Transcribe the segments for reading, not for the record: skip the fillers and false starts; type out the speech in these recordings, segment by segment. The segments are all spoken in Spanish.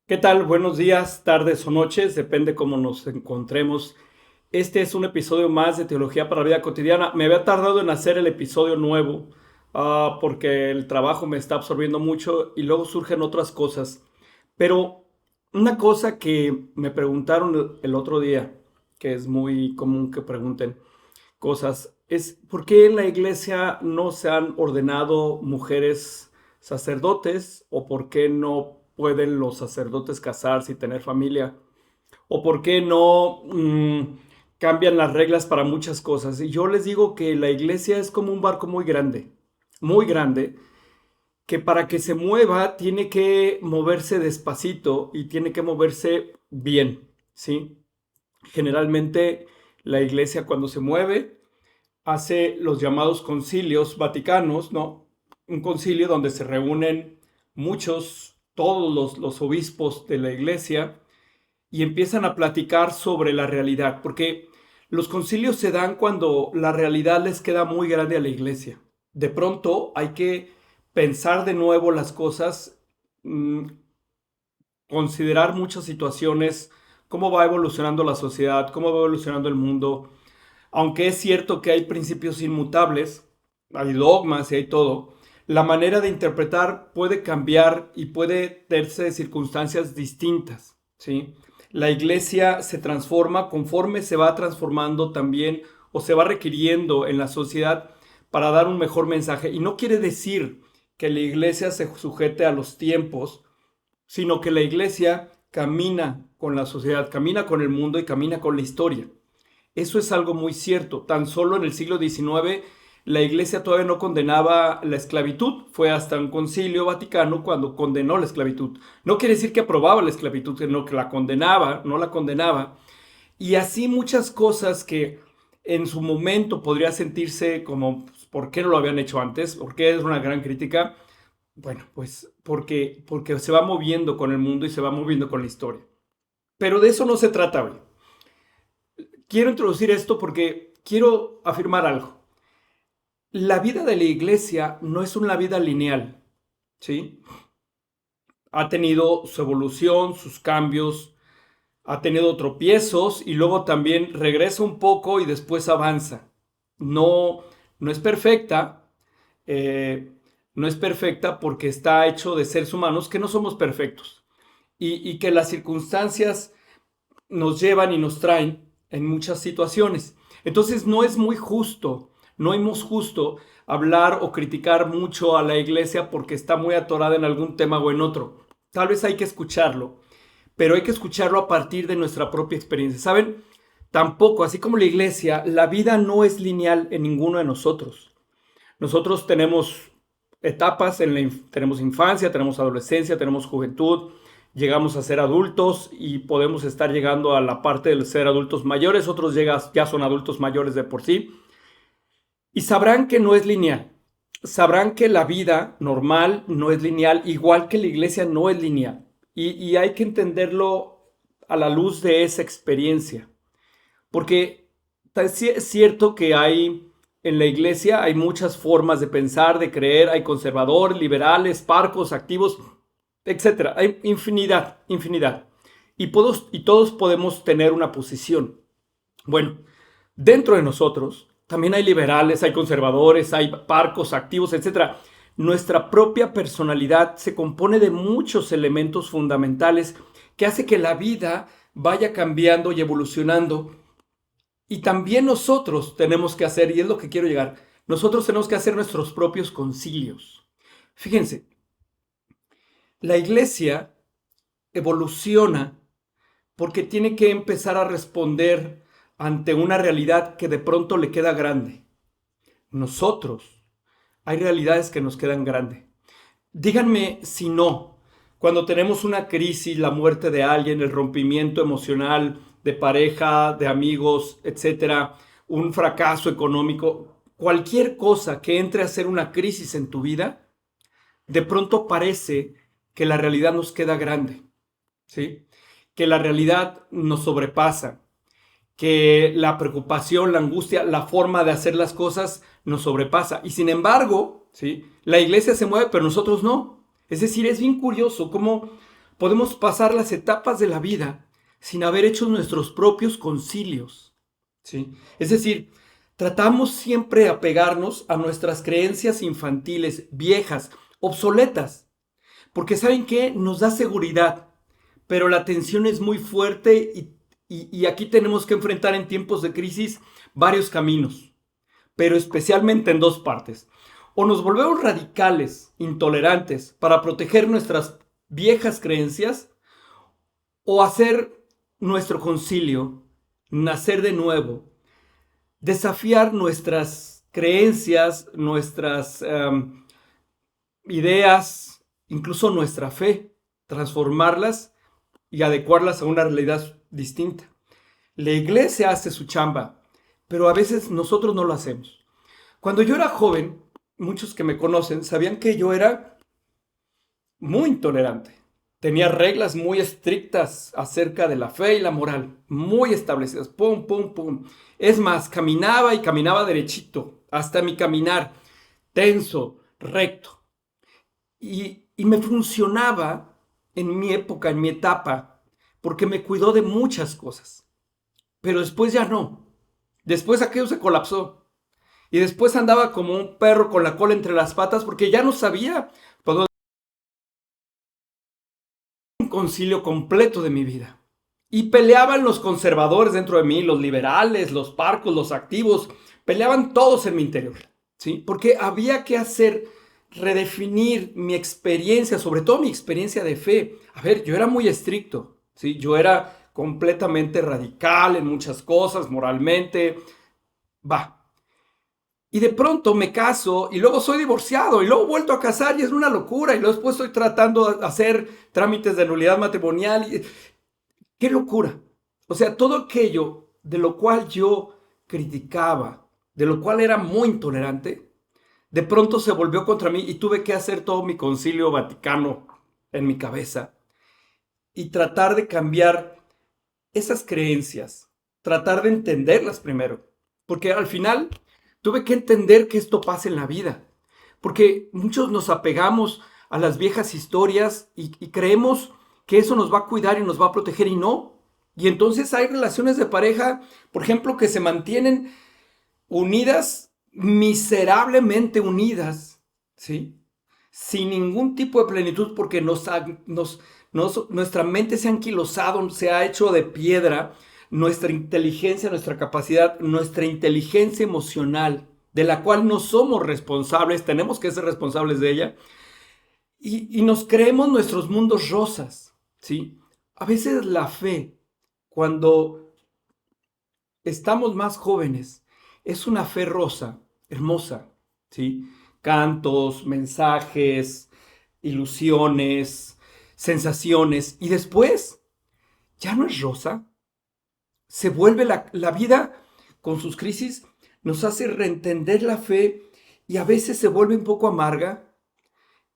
¿Qué tal? Buenos días, tardes o noches, depende cómo nos encontremos. Este es un episodio más de Teología para la Vida Cotidiana. Me había tardado en hacer el episodio nuevo porque el trabajo me está absorbiendo mucho y luego surgen otras cosas. Pero una cosa que me preguntaron el otro día, que es muy común que pregunten cosas, es ¿por qué en la iglesia no se han ordenado mujeres sacerdotes? ¿O por qué no pueden los sacerdotes casarse y tener familia? ¿O por qué no cambian las reglas para muchas cosas? Y yo les digo que la iglesia es como un barco muy grande, que para que se mueva tiene que moverse despacito y tiene que moverse bien, ¿sí? Generalmente la iglesia cuando se mueve hace los llamados concilios vaticanos, ¿no? Un concilio donde se reúnen todos los obispos de la iglesia y empiezan a platicar sobre la realidad, porque los concilios se dan cuando la realidad les queda muy grande a la iglesia. De pronto hay que pensar de nuevo las cosas, mmm, considerar muchas situaciones, cómo va evolucionando la sociedad, cómo va evolucionando el mundo, aunque es cierto que hay principios inmutables, hay dogmas y hay todo, la manera de interpretar puede cambiar y puede darse de circunstancias distintas, ¿sí? La iglesia se transforma conforme se va transformando también o se va requiriendo en la sociedad para dar un mejor mensaje. Y no quiere decir que la iglesia se sujete a los tiempos, sino que la iglesia camina con la sociedad, camina con el mundo y camina con la historia. Eso es algo muy cierto. Tan solo en el siglo XIX la Iglesia todavía no condenaba la esclavitud. Fue hasta un concilio vaticano cuando condenó la esclavitud. No quiere decir que aprobaba la esclavitud, sino que la condenaba, no la condenaba. Y así muchas cosas que en su momento podría sentirse como, pues, ¿por qué no lo habían hecho antes? ¿Por qué es una gran crítica? Bueno, pues porque se va moviendo con el mundo y se va moviendo con la historia. Pero de eso no se trata hoy. Quiero introducir esto porque quiero afirmar algo. La vida de la iglesia no es una vida lineal, ¿sí? Ha tenido su evolución, sus cambios, ha tenido tropiezos y luego también regresa un poco y después avanza. No, no es perfecta, eh, no es perfecta porque está hecho de seres humanos que no somos perfectos y que las circunstancias nos llevan y nos traen en muchas situaciones. Entonces no es muy justo, no es justo hablar o criticar mucho a la iglesia porque está muy atorada en algún tema o en otro. Tal vez hay que escucharlo, pero hay que escucharlo a partir de nuestra propia experiencia. ¿Saben? Tampoco, así como la iglesia, la vida no es lineal en ninguno de nosotros. Nosotros tenemos etapas, tenemos infancia, tenemos adolescencia, tenemos juventud, llegamos a ser adultos y podemos estar llegando a la parte de ser adultos mayores, otros ya son adultos mayores de por sí, y sabrán que no es lineal, sabrán que la vida normal no es lineal, igual que la iglesia no es lineal, y hay que entenderlo a la luz de esa experiencia, porque es cierto que hay en la iglesia hay muchas formas de pensar, de creer, hay conservadores, liberales, parcos, activos, etcétera. Hay infinidad, infinidad. Y todos podemos tener una posición. Bueno, dentro de nosotros también hay liberales, hay conservadores, hay parcos, activos, etcétera. Nuestra propia personalidad se compone de muchos elementos fundamentales que hace que la vida vaya cambiando y evolucionando, y también nosotros tenemos que hacer, y es lo que quiero llegar, nosotros tenemos que hacer nuestros propios concilios. Fíjense, la iglesia evoluciona porque tiene que empezar a responder ante una realidad que de pronto le queda grande. Nosotros, hay realidades que nos quedan grandes. Díganme si no, cuando tenemos una crisis, la muerte de alguien, el rompimiento emocional de pareja, de amigos, etcétera, un fracaso económico, cualquier cosa que entre a ser una crisis en tu vida, de pronto parece que la realidad nos queda grande, ¿sí? Que la realidad nos sobrepasa, que la preocupación, la angustia, la forma de hacer las cosas nos sobrepasa. Y sin embargo, ¿sí? La iglesia se mueve, pero nosotros no. Es decir, es bien curioso cómo podemos pasar las etapas de la vida sin haber hecho nuestros propios concilios, ¿sí? Es decir, tratamos siempre de apegarnos a nuestras creencias infantiles, viejas, obsoletas, porque ¿saben qué? Nos da seguridad, pero la tensión es muy fuerte y aquí tenemos que enfrentar en tiempos de crisis varios caminos, pero especialmente en dos partes. O nos volvemos radicales, intolerantes, para proteger nuestras viejas creencias, o hacer nuestro concilio, nacer de nuevo, desafiar nuestras creencias, nuestras ideas, incluso nuestra fe, transformarlas y adecuarlas a una realidad distinta. La iglesia hace su chamba, pero a veces nosotros no lo hacemos. Cuando yo era joven, muchos que me conocen sabían que yo era muy intolerante. Tenía reglas muy estrictas acerca de la fe y la moral, muy establecidas. Pum, pum, pum. Es más, caminaba y caminaba derechito, hasta mi caminar, tenso, recto. Y me funcionaba en mi época, en mi etapa, porque me cuidó de muchas cosas. Pero después ya no. Después aquello se colapsó. Y después andaba como un perro con la cola entre las patas porque ya no sabía todo un concilio completo de mi vida. Y peleaban los conservadores dentro de mí, los liberales, los parcos, los activos, peleaban todos en mi interior, ¿sí? Porque había que redefinir mi experiencia, sobre todo mi experiencia de fe. A ver, yo era muy estricto, ¿sí? Yo era completamente radical en muchas cosas, moralmente, y de pronto me caso y luego soy divorciado y luego vuelto a casar y es una locura y luego después estoy tratando de hacer trámites de nulidad matrimonial. ¡Qué locura! O sea, todo aquello de lo cual yo criticaba, de lo cual era muy intolerante, de pronto se volvió contra mí y tuve que hacer todo mi concilio vaticano en mi cabeza y tratar de cambiar esas creencias, tratar de entenderlas primero, porque al final tuve que entender que esto pasa en la vida, porque muchos nos apegamos a las viejas historias y creemos que eso nos va a cuidar y nos va a proteger y no. Y entonces hay relaciones de pareja, por ejemplo, que se mantienen unidas, miserablemente unidas, ¿sí? Sin ningún tipo de plenitud porque nuestra mente se ha anquilosado, se ha hecho de piedra, nuestra inteligencia, nuestra capacidad, nuestra inteligencia emocional, de la cual no somos responsables, tenemos que ser responsables de ella, y nos creemos nuestros mundos rosas, ¿sí? A veces la fe, cuando estamos más jóvenes, es una fe rosa, hermosa, ¿sí? Cantos, mensajes, ilusiones, sensaciones, y después ya no es rosa, se vuelve la vida con sus crisis, nos hace reentender la fe y a veces se vuelve un poco amarga.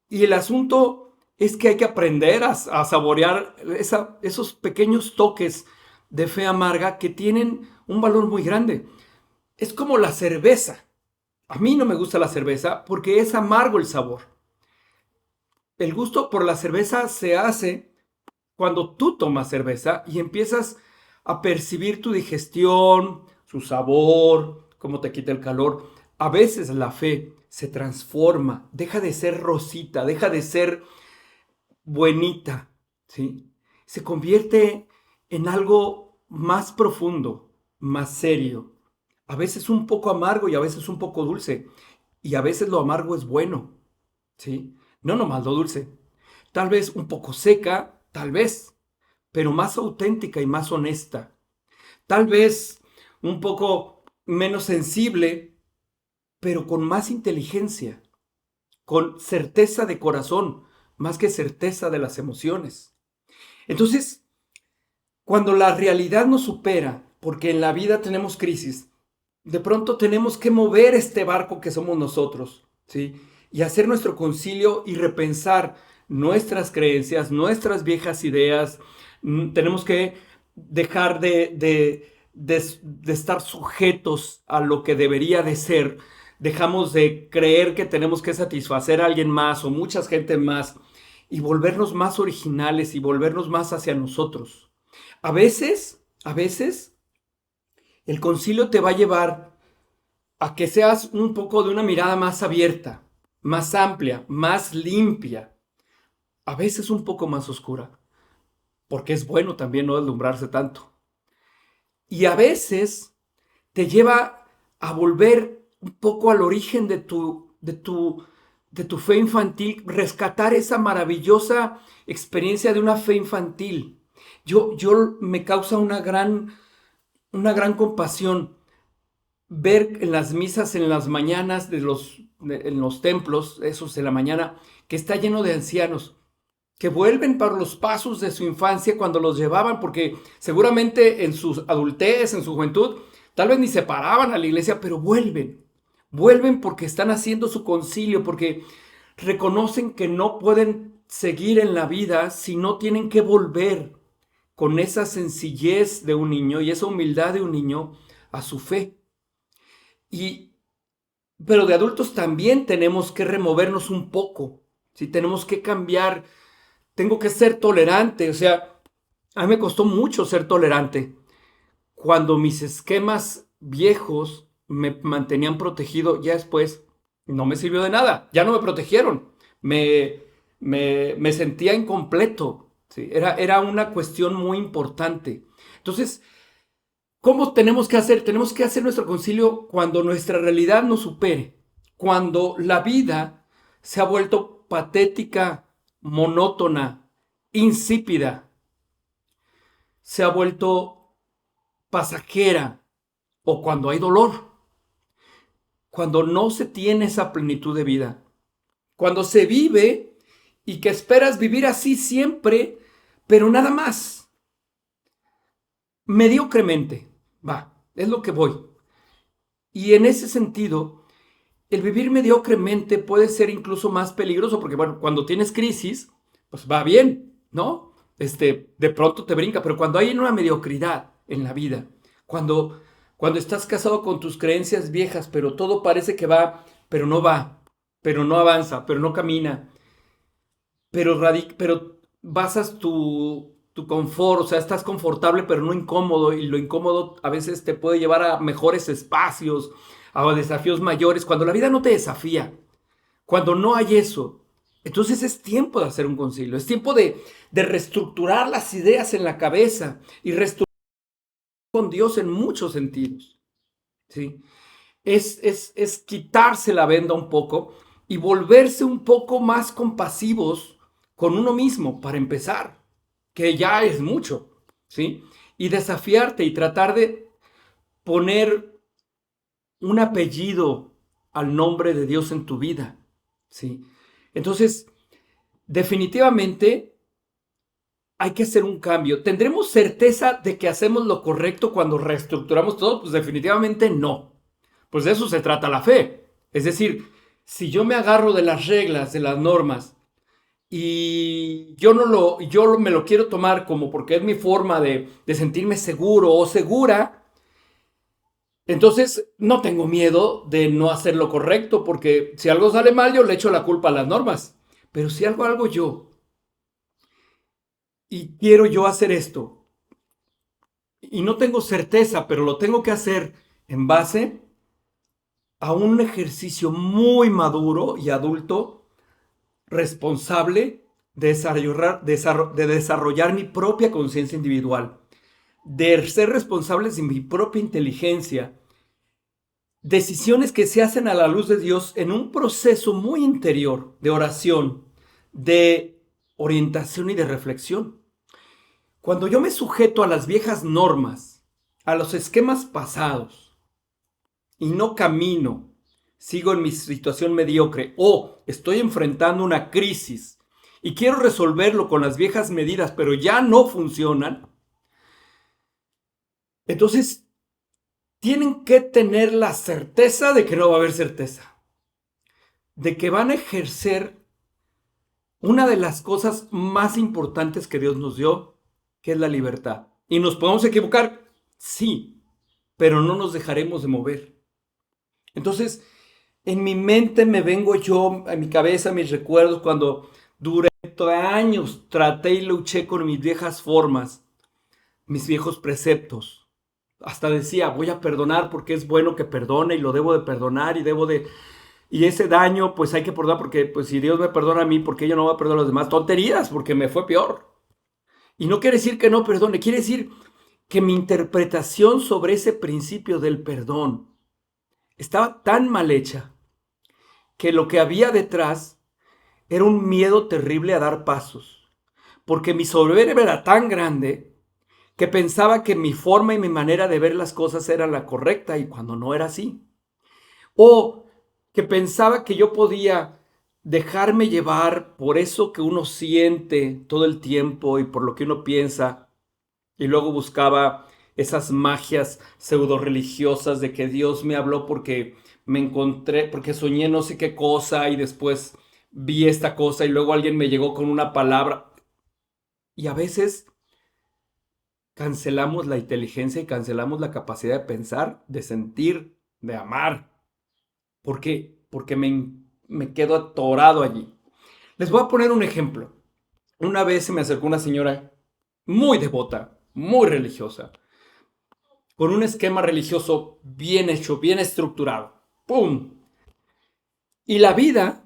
Y el asunto es que hay que aprender a saborear esos pequeños toques de fe amarga que tienen un valor muy grande. Es como la cerveza. A mí no me gusta la cerveza porque es amargo el sabor. El gusto por la cerveza se hace cuando tú tomas cerveza y empiezas a percibir tu digestión, su sabor, cómo te quita el calor. A veces la fe se transforma, deja de ser rosita, deja de ser buenita, ¿sí? Se convierte en algo más profundo, más serio. A veces un poco amargo y a veces un poco dulce. Y a veces lo amargo es bueno, ¿sí? No nomás lo dulce. Tal vez un poco seca, tal vez, pero más auténtica y más honesta. Tal vez un poco menos sensible, pero con más inteligencia, con certeza de corazón, más que certeza de las emociones. Entonces, cuando la realidad nos supera, porque en la vida tenemos crisis, de pronto tenemos que mover este barco que somos nosotros, ¿sí? Y hacer nuestro concilio y repensar nuestras creencias, nuestras viejas ideas. Tenemos que dejar de estar sujetos a lo que debería de ser. Dejamos de creer que tenemos que satisfacer a alguien más o mucha gente más y volvernos más originales y volvernos más hacia nosotros. A veces, el concilio te va a llevar a que seas un poco de una mirada más abierta, más amplia, más limpia, a veces un poco más oscura, porque es bueno también no deslumbrarse tanto. Y a veces te lleva a volver un poco al origen de tu fe infantil, rescatar esa maravillosa experiencia de una fe infantil. Yo me causa una gran compasión ver en las misas en las mañanas en los templos, esos de la mañana, que está lleno de ancianos que vuelven para los pasos de su infancia cuando los llevaban, porque seguramente en su adultez, en su juventud, tal vez ni se paraban a la iglesia, pero vuelven porque están haciendo su concilio, porque reconocen que no pueden seguir en la vida si no tienen que volver con esa sencillez de un niño y esa humildad de un niño a su fe. Y, pero de adultos también tenemos que removernos un poco, ¿sí? Tenemos que cambiar, tengo que ser tolerante, o sea, a mí me costó mucho ser tolerante cuando mis esquemas viejos me mantenían protegido. Ya después no me sirvió de nada, ya no me protegieron, me sentía incompleto, ¿sí? Era una cuestión muy importante. Entonces, ¿cómo tenemos que hacer? Tenemos que hacer nuestro concilio cuando nuestra realidad nos supere, cuando la vida se ha vuelto patética, monótona, insípida, se ha vuelto pasajera, o cuando hay dolor, cuando no se tiene esa plenitud de vida, cuando se vive y que esperas vivir así siempre, pero nada más, mediocremente, es lo que voy. Y en ese sentido, el vivir mediocremente puede ser incluso más peligroso, porque bueno, cuando tienes crisis, pues va bien, ¿no? De pronto te brinca, pero cuando hay una mediocridad en la vida, cuando estás casado con tus creencias viejas, pero todo parece que va, pero no avanza, pero no camina, pero basas tu confort, o sea, estás confortable pero no incómodo, y lo incómodo a veces te puede llevar a mejores espacios, a desafíos mayores, cuando la vida no te desafía, cuando no hay eso. Entonces es tiempo de hacer un concilio, es tiempo de reestructurar las ideas en la cabeza y reestructurar con Dios en muchos sentidos, ¿sí? Es quitarse la venda un poco y volverse un poco más compasivos con uno mismo para empezar, que ya es mucho, ¿sí? Y desafiarte y tratar de poner un apellido al nombre de Dios en tu vida, ¿sí? Entonces, definitivamente hay que hacer un cambio. ¿Tendremos certeza de que hacemos lo correcto cuando reestructuramos todo? Pues definitivamente no. Pues de eso se trata la fe. Es decir, si yo me agarro de las reglas, de las normas, y yo me lo quiero tomar como porque es mi forma de sentirme seguro o segura, entonces no tengo miedo de no hacer lo correcto, porque si algo sale mal, yo le echo la culpa a las normas. Pero si algo hago yo y quiero yo hacer esto y no tengo certeza, pero lo tengo que hacer en base a un ejercicio muy maduro y adulto, responsable de desarrollar mi propia conciencia individual, de ser responsables de mi propia inteligencia, decisiones que se hacen a la luz de Dios en un proceso muy interior de oración, de orientación y de reflexión. Cuando yo me sujeto a las viejas normas, a los esquemas pasados, y no camino, sigo en mi situación mediocre o estoy enfrentando una crisis y quiero resolverlo con las viejas medidas, pero ya no funcionan, entonces tienen que tener la certeza de que no va a haber certeza, de que van a ejercer una de las cosas más importantes que Dios nos dio, que es la libertad. ¿Y nos podemos equivocar? Sí, pero no nos dejaremos de mover. Entonces, en mi mente me vengo yo, en mi cabeza, mis recuerdos, cuando duré durante años traté y luché con mis viejas formas, mis viejos preceptos. Hasta decía, voy a perdonar porque es bueno que perdone y lo debo de perdonar y debo de... Y ese daño, pues hay que perdonar porque, pues si Dios me perdona a mí, ¿por qué yo no voy a perdonar a los demás? Tonterías, porque me fue peor. Y no quiere decir que no perdone, quiere decir que mi interpretación sobre ese principio del perdón estaba tan mal hecha que lo que había detrás era un miedo terrible a dar pasos. Porque mi soberbia era tan grande que pensaba que mi forma y mi manera de ver las cosas era la correcta y cuando no era así. O que pensaba que yo podía dejarme llevar por eso que uno siente todo el tiempo y por lo que uno piensa y luego buscaba esas magias pseudo religiosas de que Dios me habló porque me encontré, porque soñé no sé qué cosa y después vi esta cosa y luego alguien me llegó con una palabra. Y a veces cancelamos la inteligencia y cancelamos la capacidad de pensar, de sentir, de amar. ¿Por qué? Porque me quedo atorado allí. Les voy a poner un ejemplo. Una vez se me acercó una señora muy devota, muy religiosa, con un esquema religioso bien hecho, bien estructurado. ¡Pum! Y la vida,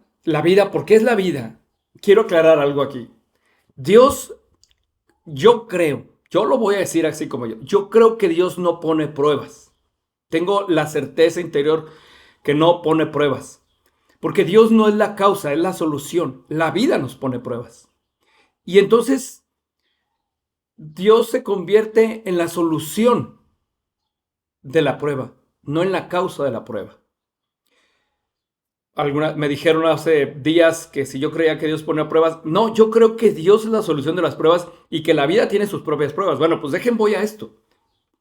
¿por qué es la vida? Quiero aclarar algo aquí. Dios, yo creo, yo lo voy a decir así como yo creo que Dios no pone pruebas. Tengo la certeza interior que no pone pruebas. Porque Dios no es la causa, es la solución. La vida nos pone pruebas. Y entonces Dios se convierte en la solución de la prueba, no en la causa de la prueba. Me dijeron hace días que si yo creía que Dios ponía pruebas, no, yo creo que Dios es la solución de las pruebas y que la vida tiene sus propias pruebas. Bueno, pues voy a esto.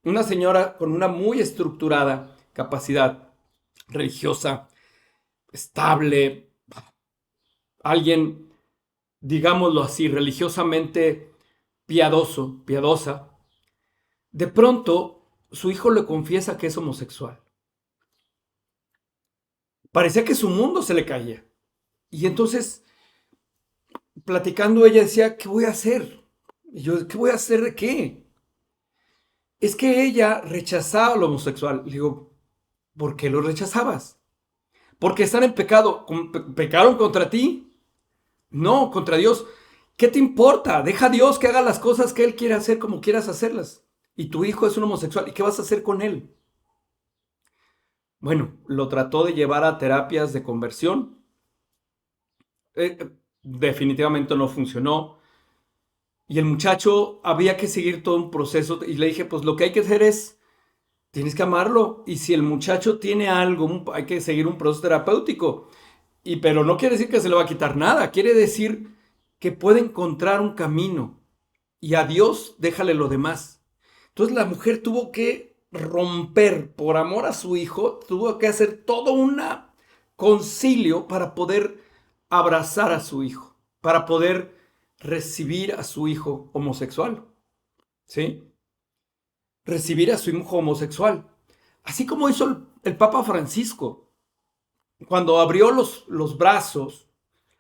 Una señora con una muy estructurada capacidad religiosa, estable, alguien, digámoslo así, religiosamente piadosa, de pronto su hijo le confiesa que es homosexual. Parecía que su mundo se le caía. Y entonces, platicando, ella decía, ¿qué voy a hacer? Y yo, ¿qué voy a hacer de qué? Es que ella rechazaba lo homosexual. Le digo, ¿por qué lo rechazabas? Porque están en pecado. ¿Pecaron contra ti? No, contra Dios. ¿Qué te importa? Deja a Dios que haga las cosas que Él quiere hacer como quieras hacerlas. Y tu hijo es un homosexual. ¿Y qué vas a hacer con él? Bueno, lo trató de llevar a terapias de conversión. Definitivamente no funcionó. Y el muchacho había que seguir todo un proceso. Y le dije, pues lo que hay que hacer es, tienes que amarlo. Y si el muchacho tiene algo, hay que seguir un proceso terapéutico. Pero no quiere decir que se le va a quitar nada. Quiere decir que puede encontrar un camino. Y a Dios déjale lo demás. Entonces la mujer tuvo que romper, por amor a su hijo, tuvo que hacer todo un concilio para poder abrazar a su hijo, para poder recibir a su hijo homosexual, ¿sí? Recibir a su hijo homosexual. Así como hizo el Papa Francisco, cuando abrió los brazos,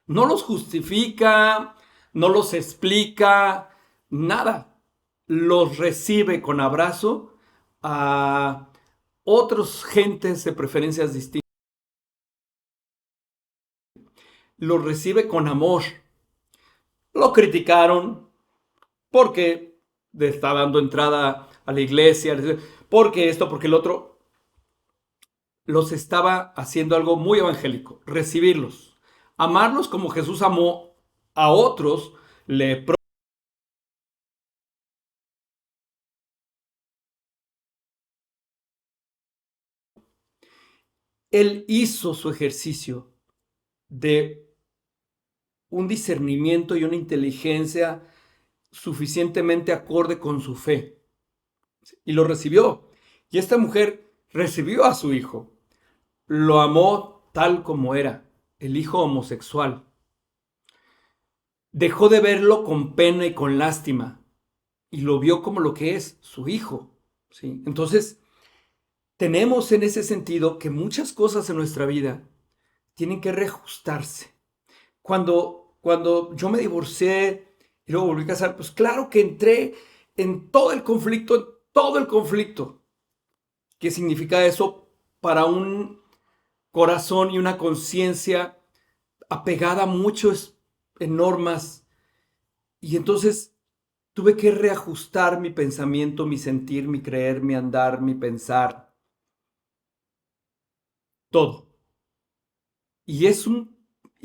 no los justifica, no los explica, nada. Los recibe con abrazo a otros gentes de preferencias distintas. Los recibe con amor. Lo criticaron porque le está dando entrada a la iglesia, porque esto, porque el otro. Los estaba haciendo algo muy evangélico, recibirlos, amarlos como Jesús amó a otros, le él hizo su ejercicio de un discernimiento y una inteligencia suficientemente acorde con su fe. Y lo recibió. Y esta mujer recibió a su hijo. Lo amó tal como era, el hijo homosexual. Dejó de verlo con pena y con lástima. Y lo vio como lo que es, su hijo. ¿Sí? Entonces, tenemos en ese sentido que muchas cosas en nuestra vida tienen que reajustarse. Cuando cuando yo me divorcié y luego volví a casar, pues claro que entré en todo el conflicto. ¿Qué significa eso para un corazón y una conciencia apegada mucho en normas? Y entonces tuve que reajustar mi pensamiento, mi sentir, mi creer, mi andar, mi pensar, todo. Y es un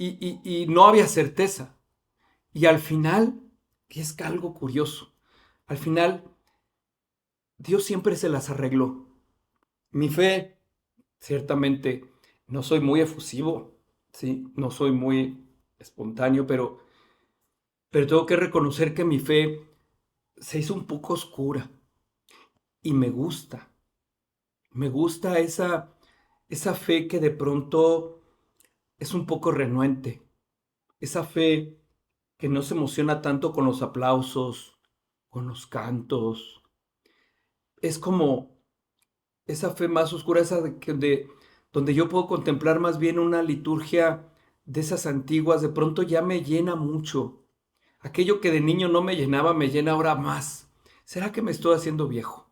y no había certeza. Y al final, que es algo curioso, al final Dios siempre se las arregló. Mi fe, ciertamente, no soy muy efusivo, ¿sí? No soy muy espontáneo, pero tengo que reconocer que mi fe se hizo un poco oscura y me gusta esa fe que de pronto es un poco renuente, esa fe que no se emociona tanto con los aplausos, con los cantos. Es como esa fe más oscura, esa donde yo puedo contemplar más bien una liturgia de esas antiguas, de pronto ya me llena mucho. Aquello que de niño no me llenaba, me llena ahora más. ¿Será que me estoy haciendo viejo?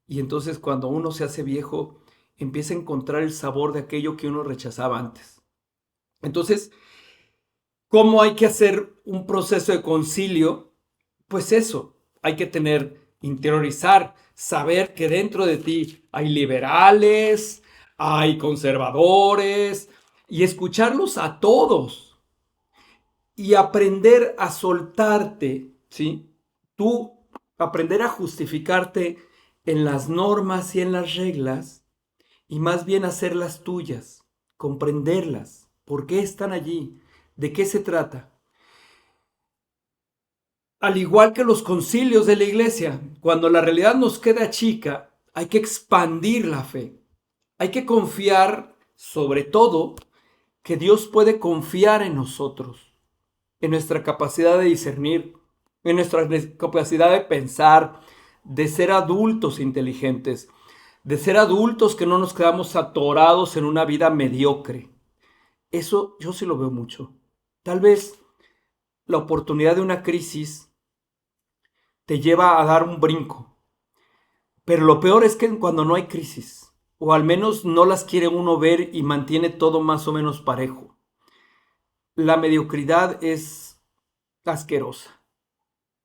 Y entonces cuando uno se hace viejo, empieza a encontrar el sabor de aquello que uno rechazaba antes. Entonces, ¿cómo hay que hacer un proceso de concilio? Pues eso, hay que interiorizar, saber que dentro de ti hay liberales, hay conservadores, y escucharlos a todos y aprender a soltarte, ¿sí? Tú aprender a justificarte en las normas y en las reglas y más bien hacerlas tuyas, comprenderlas, por qué están allí, de qué se trata. Al igual que los concilios de la iglesia, cuando la realidad nos queda chica, hay que expandir la fe. Hay que confiar, sobre todo, que Dios puede confiar en nosotros, en nuestra capacidad de discernir, en nuestra capacidad de pensar, de ser adultos inteligentes, de ser adultos que no nos quedamos atorados en una vida mediocre. Eso yo sí lo veo mucho. Tal vez la oportunidad de una crisis te lleva a dar un brinco. Pero lo peor es que cuando no hay crisis, o al menos no las quiere uno ver y mantiene todo más o menos parejo, la mediocridad es asquerosa,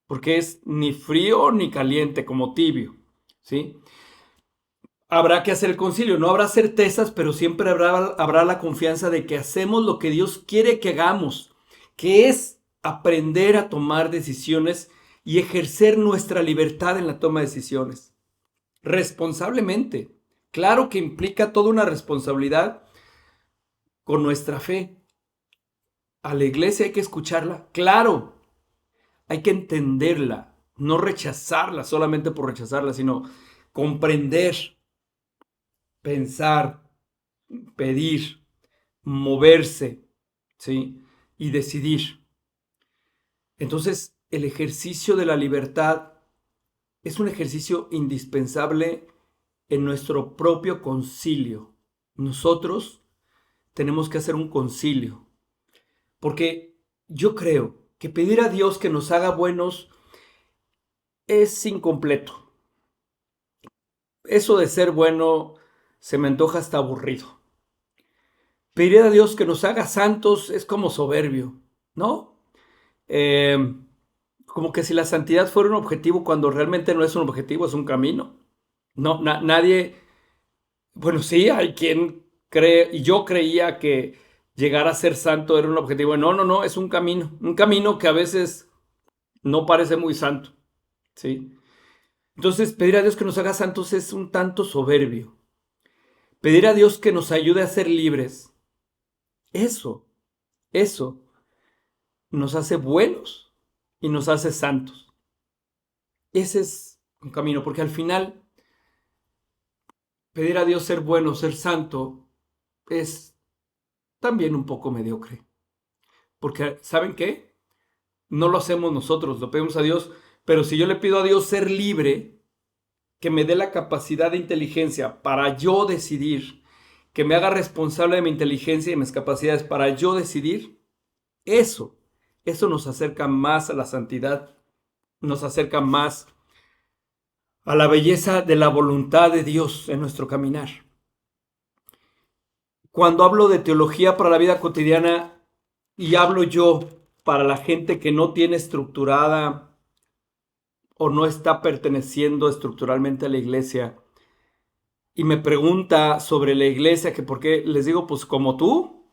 porque es ni frío ni caliente, como tibio, ¿sí? Habrá que hacer el concilio, no habrá certezas, pero siempre habrá la confianza de que hacemos lo que Dios quiere que hagamos, que es aprender a tomar decisiones y ejercer nuestra libertad en la toma de decisiones responsablemente. Claro que implica toda una responsabilidad con nuestra fe. A la iglesia hay que escucharla, claro, hay que entenderla, no rechazarla solamente por rechazarla, sino comprender, pensar, pedir, moverse, ¿sí? Y decidir. Entonces, el ejercicio de la libertad es un ejercicio indispensable en nuestro propio concilio. Nosotros tenemos que hacer un concilio, porque yo creo que pedir a Dios que nos haga buenos es incompleto. Eso de ser bueno se me antoja hasta aburrido. Pedir a Dios que nos haga santos es como soberbio, ¿no? Eh, Como que si la santidad fuera un objetivo cuando realmente no es un objetivo, es un camino. No, nadie, bueno, sí, hay quien cree, y yo creía que llegar a ser santo era un objetivo. No, no, no, es un camino que a veces no parece muy santo, ¿sí? Entonces, pedir a Dios que nos haga santos es un tanto soberbio. Pedir a Dios que nos ayude a ser libres, eso, eso nos hace buenos y nos hace santos. Ese es un camino, porque al final, pedir a Dios ser bueno, ser santo, es también un poco mediocre. Porque, ¿saben qué? No lo hacemos nosotros, lo pedimos a Dios, pero si yo le pido a Dios ser libre, que me dé la capacidad de inteligencia para yo decidir, que me haga responsable de mi inteligencia y de mis capacidades para yo decidir, eso Eso nos acerca más a la santidad, nos acerca más a la belleza de la voluntad de Dios en nuestro caminar. Cuando hablo de teología para la vida cotidiana y hablo yo para la gente que no tiene estructurada o no está perteneciendo estructuralmente a la iglesia y me pregunta sobre la iglesia, que por qué, les digo, pues como tú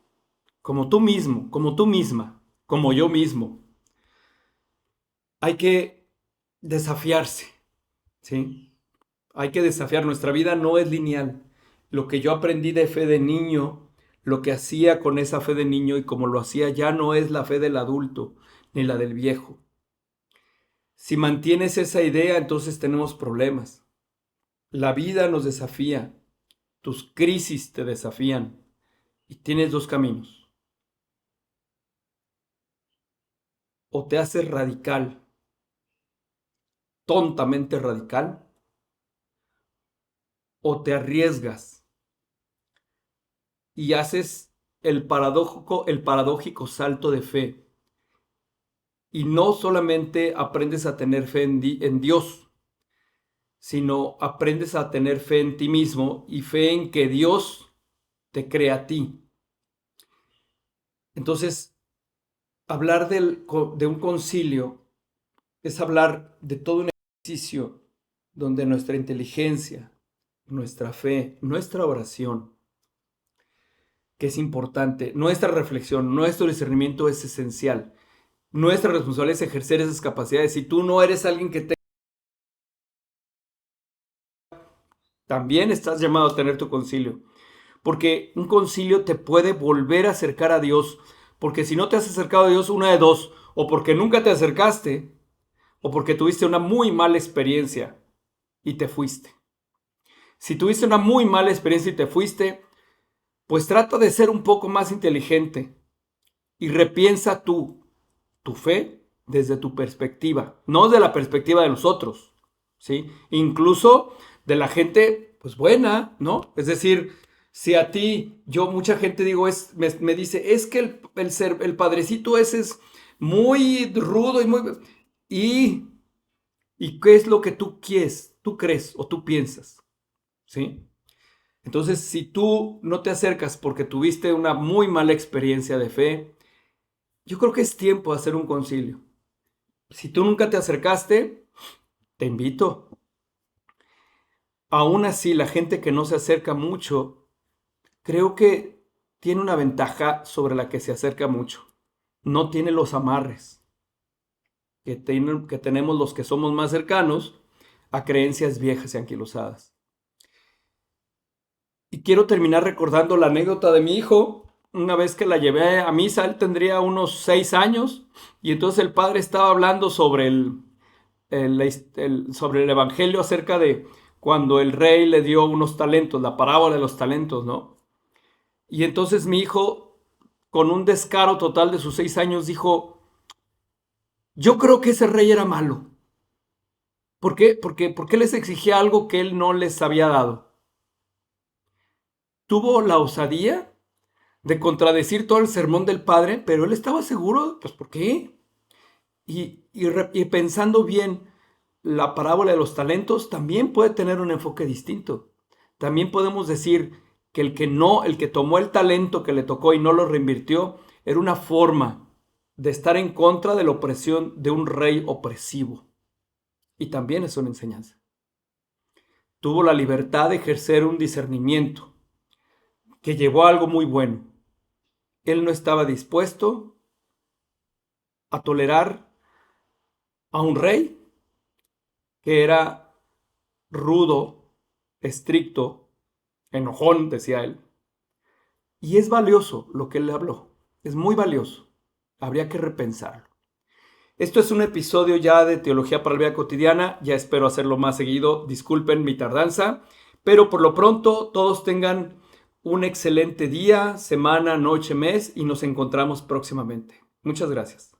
mismo, como tú misma, como yo mismo. Hay que desafiarse, ¿sí? Hay que desafiar. Nuestra vida no es lineal. Lo que yo aprendí de fe de niño, lo que hacía con esa fe de niño y como lo hacía ya no es la fe del adulto ni la del viejo. Si mantienes esa idea, entonces tenemos problemas. La vida nos desafía, tus crisis te desafían y tienes dos caminos. O te haces radical, tontamente radical, o te arriesgas y haces el paradójico salto de fe. Y no solamente aprendes a tener fe en Dios, sino aprendes a tener fe en ti mismo y fe en que Dios te crea a ti. Entonces, hablar de un concilio es hablar de todo un ejercicio donde nuestra inteligencia, nuestra fe, nuestra oración, que es importante, nuestra reflexión, nuestro discernimiento es esencial. Nuestra responsabilidad es ejercer esas capacidades. Si tú no eres alguien que también estás llamado a tener tu concilio. Porque un concilio te puede volver a acercar a Dios. Porque si no te has acercado a Dios, una de dos. O porque nunca te acercaste, o porque tuviste una muy mala experiencia y te fuiste. Si tuviste una muy mala experiencia y te fuiste, pues trata de ser un poco más inteligente y repiensa tu fe desde tu perspectiva, no de la perspectiva de los otros, ¿sí? Incluso de la gente, pues buena, ¿no? Es decir, si a ti, mucha gente digo, me dice, es que el padrecito ese es muy rudo ¿Y qué es lo que tú quieres, tú crees o tú piensas? ¿Sí? Entonces, si tú no te acercas porque tuviste una muy mala experiencia de fe, yo creo que es tiempo de hacer un concilio. Si tú nunca te acercaste, te invito. Aún así, la gente que no se acerca mucho, creo que tiene una ventaja sobre la que se acerca mucho. No tiene los amarres que tenemos los que somos más cercanos a creencias viejas y anquilosadas. Y quiero terminar recordando la anécdota de mi hijo. Una vez que la llevé a misa, él tendría unos 6 años y entonces el padre estaba hablando sobre sobre el evangelio acerca de cuando el rey le dio unos talentos, la parábola de los talentos, ¿no? Y entonces mi hijo, con un descaro total de sus 6 años, dijo, yo creo que ese rey era malo. ¿Por qué? Porque les exigía algo que él no les había dado. Tuvo la osadía de contradecir todo el sermón del padre, pero él estaba seguro, pues ¿por qué? Y pensando bien, la parábola de los talentos también puede tener un enfoque distinto. También podemos decir que el que tomó el talento que le tocó y no lo reinvirtió, era una forma de estar en contra de la opresión de un rey opresivo. Y también es una enseñanza. Tuvo la libertad de ejercer un discernimiento que llevó a algo muy bueno. Él no estaba dispuesto a tolerar a un rey que era rudo, estricto, enojón, decía él. Y es valioso lo que él le habló. Es muy valioso. Habría que repensarlo. Esto es un episodio ya de Teología para la Vida Cotidiana. Ya espero hacerlo más seguido. Disculpen mi tardanza. Pero por lo pronto todos tengan un excelente día, semana, noche, mes y nos encontramos próximamente. Muchas gracias.